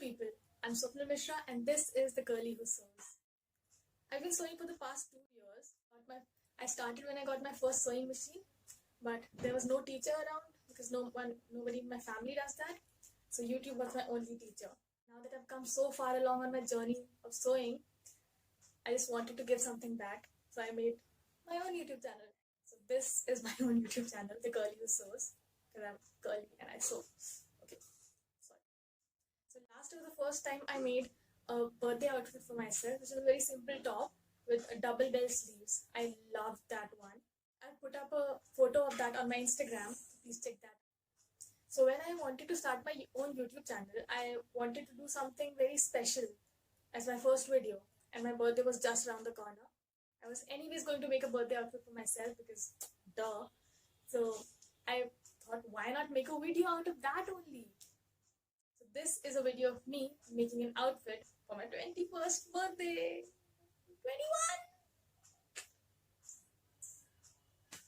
people, I'm Swapna Mishra and this is The Girlie Who Sews. I've been sewing for the past 2 years. I started when I got my first sewing machine, but there was no teacher around because nobody in my family does that. So YouTube was my only teacher. Now that I've come so far along on my journey of sewing, I just wanted to give something back. So I made my own YouTube channel. So this is my own YouTube channel, The Girlie Who Sews, because I'm girly and I sew. Okay. So last was the first time I made a birthday outfit for myself, which is a very simple top with a double bell sleeves. I loved that one. I put up a photo of that on my Instagram. Please check that. So when I wanted to start my own YouTube channel, I wanted to do something very special as my first video, and my birthday was just around the corner. I was anyways going to make a birthday outfit for myself because duh. So I thought, why not make a video out of that only? So this is a video of me making an outfit for my 21st birthday. 21!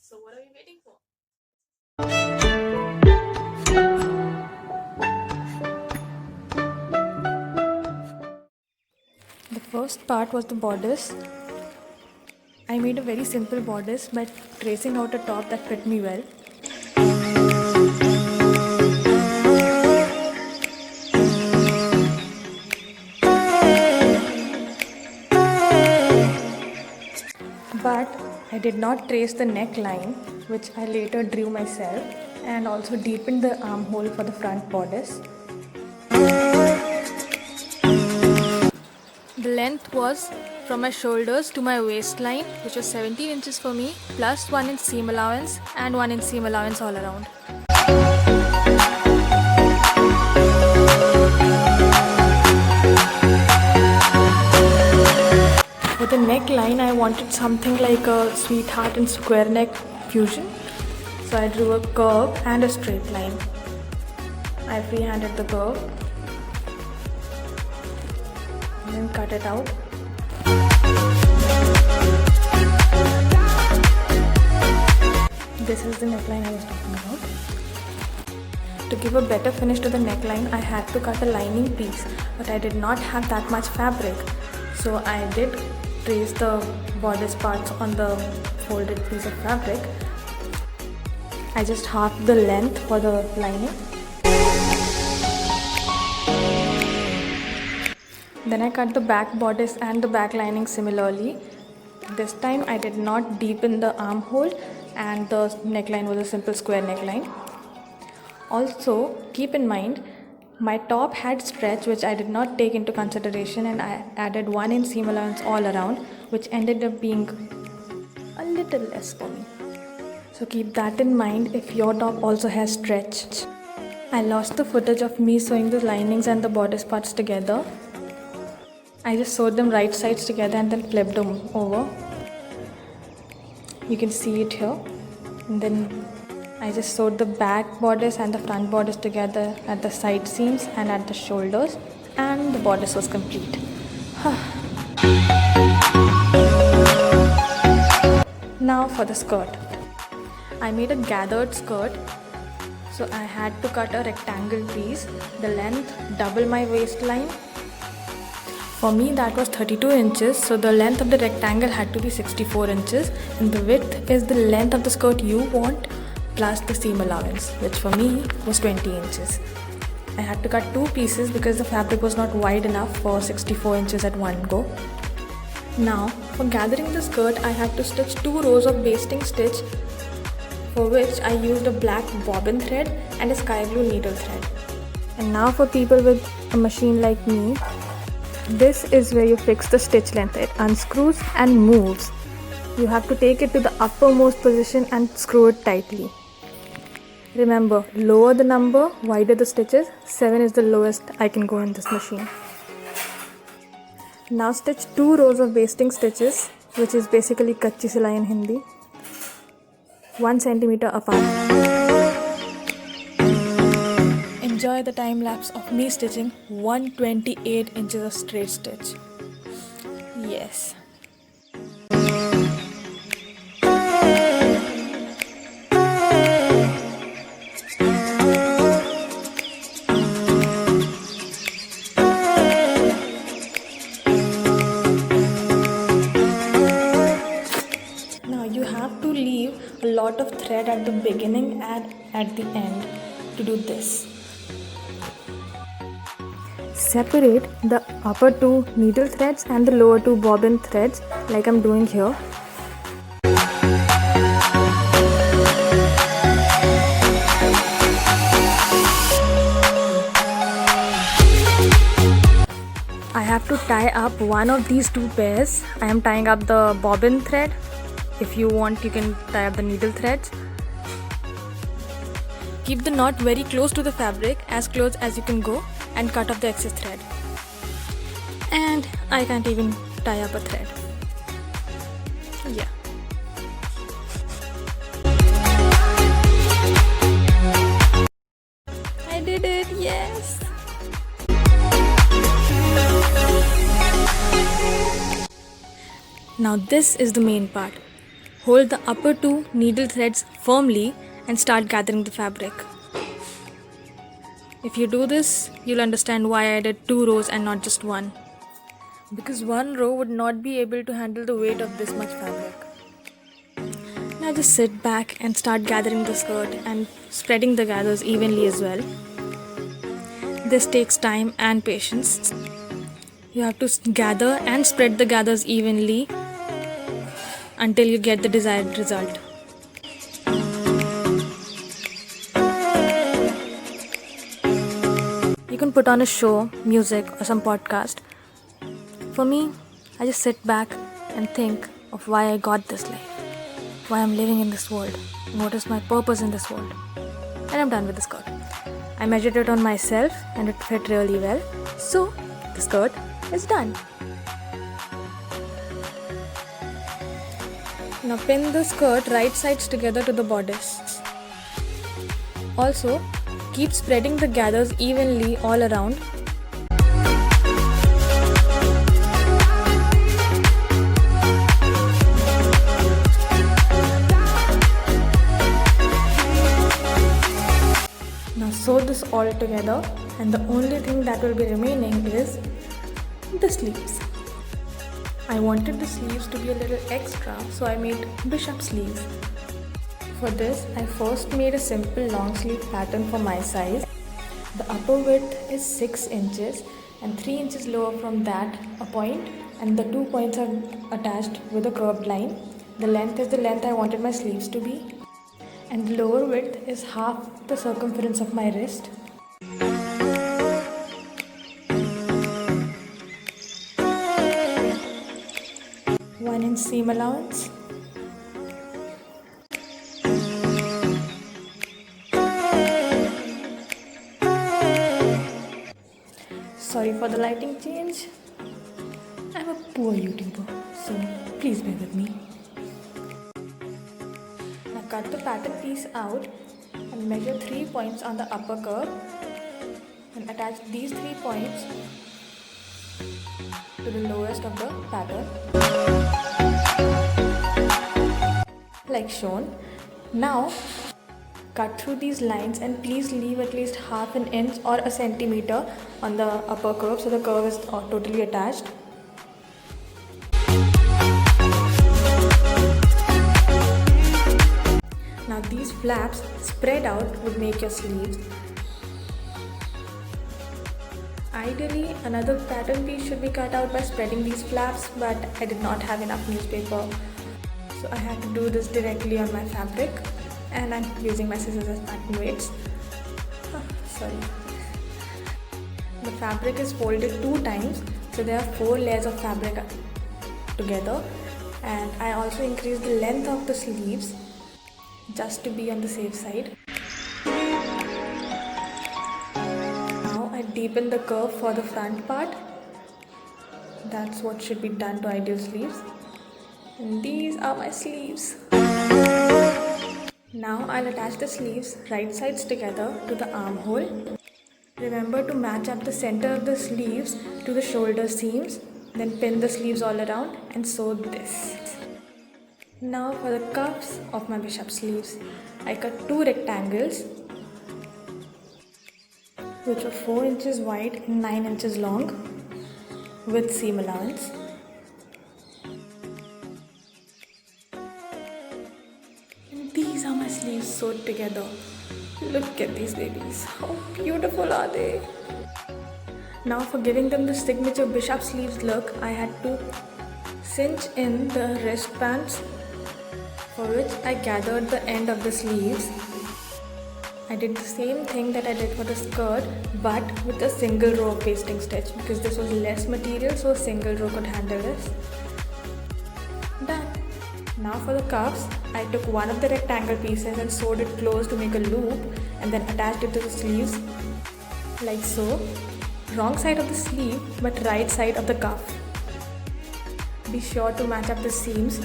So what are we waiting for? The first part was the bodice. I made a very simple bodice by tracing out a top that fit me well. But I did not trace the neckline, which I later drew myself, and also deepened the armhole for the front bodice. The length was from my shoulders to my waistline, which was 17 inches for me, plus 1 inch seam allowance and 1 inch seam allowance all around. For the neckline, I wanted something like a sweetheart and square neck fusion. So I drew a curve and a straight line. I freehanded the curve and then cut it out. This is the neckline I was talking about. To give a better finish to the neckline, I had to cut a lining piece, but I did not have that much fabric. So I did trace the bodice parts on the folded piece of fabric. I just halved the length for the lining. Then I cut the back bodice and the back lining similarly. This time I did not deepen the armhole and the neckline was a simple square neckline. Also, keep in mind, my top had stretch which I did not take into consideration, and I added 1 inch seam allowance all around, which ended up being a little less for me. So keep that in mind if your top also has stretch. I lost the footage of me sewing the linings and the bodice parts together. I just sewed them right sides together and then flipped them over. You can see it here. And then I just sewed the back bodice and the front bodice together at the side seams and at the shoulders, and the bodice was complete. Now for the skirt. I made a gathered skirt, so I had to cut a rectangle piece, the length double my waistline. For me that was 32 inches, so the length of the rectangle had to be 64 inches, and the width is the length of the skirt you want plus the seam allowance, which for me was 20 inches. I had to cut 2 pieces because the fabric was not wide enough for 64 inches at one go. Now for gathering the skirt, I had to stitch 2 rows of basting stitch, for which I used a black bobbin thread and a sky blue needle thread. And now for people with a machine like me, this is where you fix the stitch length. It unscrews and moves. You have to take it to the uppermost position and screw it tightly. Remember, lower the number, wider the stitches. 7 is the lowest I can go in this machine. Now stitch 2 rows of basting stitches, which is basically kachi silai in Hindi, 1 centimeter apart. Enjoy the time lapse of me stitching 128 inches of straight stitch. Yes. lot of thread at the beginning and at the end to do this. Separate the upper two needle threads and the lower two bobbin threads like I'm doing here. I have to tie up one of these two pairs. I am tying up the bobbin thread. If you want, you can tie up the needle threads. Keep the knot very close to the fabric, as close as you can go, and cut off the excess thread. And I can't even tie up a thread. Yeah. I did it, yes! Now this is the main part. Hold the upper two needle threads firmly and start gathering the fabric. If you do this, you'll understand why I did 2 rows and not just one. Because one row would not be able to handle the weight of this much fabric. Now just sit back and start gathering the skirt and spreading the gathers evenly as well. This takes time and patience. You have to gather and spread the gathers evenly until you get the desired result. You can put on a show, music, or some podcast. For me, I just sit back and think of why I got this life, why I'm living in this world, and what is my purpose in this world. And I'm done with the skirt. I measured it on myself and it fit really well. So, the skirt is done. Now pin the skirt right sides together to the bodice. Also, keep spreading the gathers evenly all around. Now sew this all together, and the only thing that will be remaining is the sleeves. I wanted the sleeves to be a little extra, so I made bishop sleeves. For this, I first made a simple long sleeve pattern for my size. The upper width is 6 inches and 3 inches lower from that a point, and the 2 points are attached with a curved line. The length is the length I wanted my sleeves to be, and the lower width is half the circumference of my wrist. 1 inch seam allowance. Sorry for the lighting change. I'm a poor YouTuber, so please bear with me. Now cut the pattern piece out and measure 3 points on the upper curve and attach these 3 points to the lowest of the pattern, like shown. Now cut through these lines and please leave at least half an inch or a centimeter on the upper curve so the curve is totally attached. Now these flaps spread out would make your sleeves. Ideally, another pattern piece should be cut out by spreading these flaps, but I did not have enough newspaper, so I had to do this directly on my fabric, and I'm using my scissors as pattern weights. Sorry. The fabric is folded 2 times, so there are 4 layers of fabric together, and I also increased the length of the sleeves just to be on the safe side. Deepen the curve for the front part. That's what should be done to ideal sleeves. And these are my sleeves. Now I'll attach the sleeves right sides together to the armhole. Remember to match up the center of the sleeves to the shoulder seams. Then pin the sleeves all around and sew this. Now for the cuffs of my bishop sleeves. I cut 2 rectangles which are 4 inches wide and 9 inches long with seam allowance. And these sleeves sewed together. Look at these babies. How beautiful are they? Now for giving them the signature bishop sleeves look, I had to cinch in the wristbands, for which I gathered the end of the sleeves. I did the same thing that I did for the skirt, but with a single row of basting stitch, because this was less material, so a single row could handle this. Done. Now for the cuffs, I took one of the rectangle pieces and sewed it close to make a loop, and then attached it to the sleeves like so. Wrong side of the sleeve, but right side of the cuff. Be sure to match up the seams,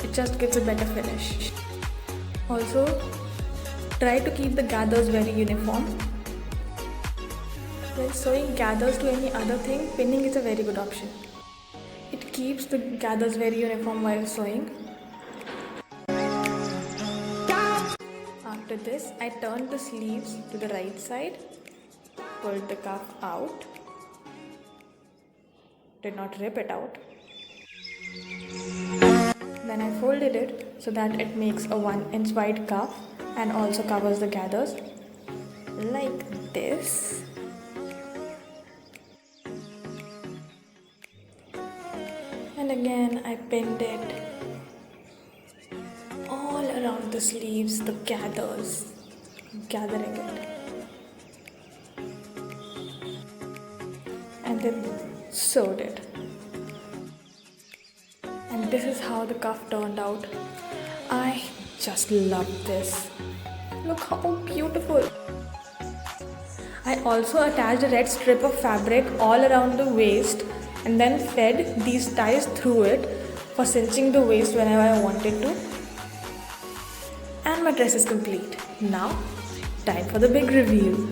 it just gives a better finish. Also, try to keep the gathers very uniform. When sewing gathers to any other thing, pinning is a very good option. It keeps the gathers very uniform while sewing. After this, I turned the sleeves to the right side, pulled the cuff out, did not rip it out. Then I folded it so that it makes a 1-inch wide cuff and also covers the gathers like this. And again I pinned it all around the sleeves, the gathers, gathering it. And then sewed it. And this is how the cuff turned out. I just love this. Look how beautiful. I also attached a red strip of fabric all around the waist and then fed these ties through it for cinching the waist whenever I wanted to. And my dress is complete. Now, time for the big reveal.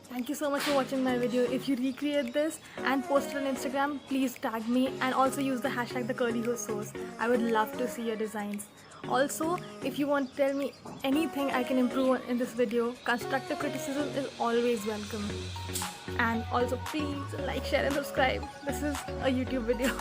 Thank you so much for watching my video. If you recreate this and post it on Instagram, please tag me and also use the hashtag #thecurlyhosews. I would love to see your designs. Also, if you want to tell me anything I can improve on in this video, constructive criticism is always welcome. And also please like, share and subscribe. This is a YouTube video.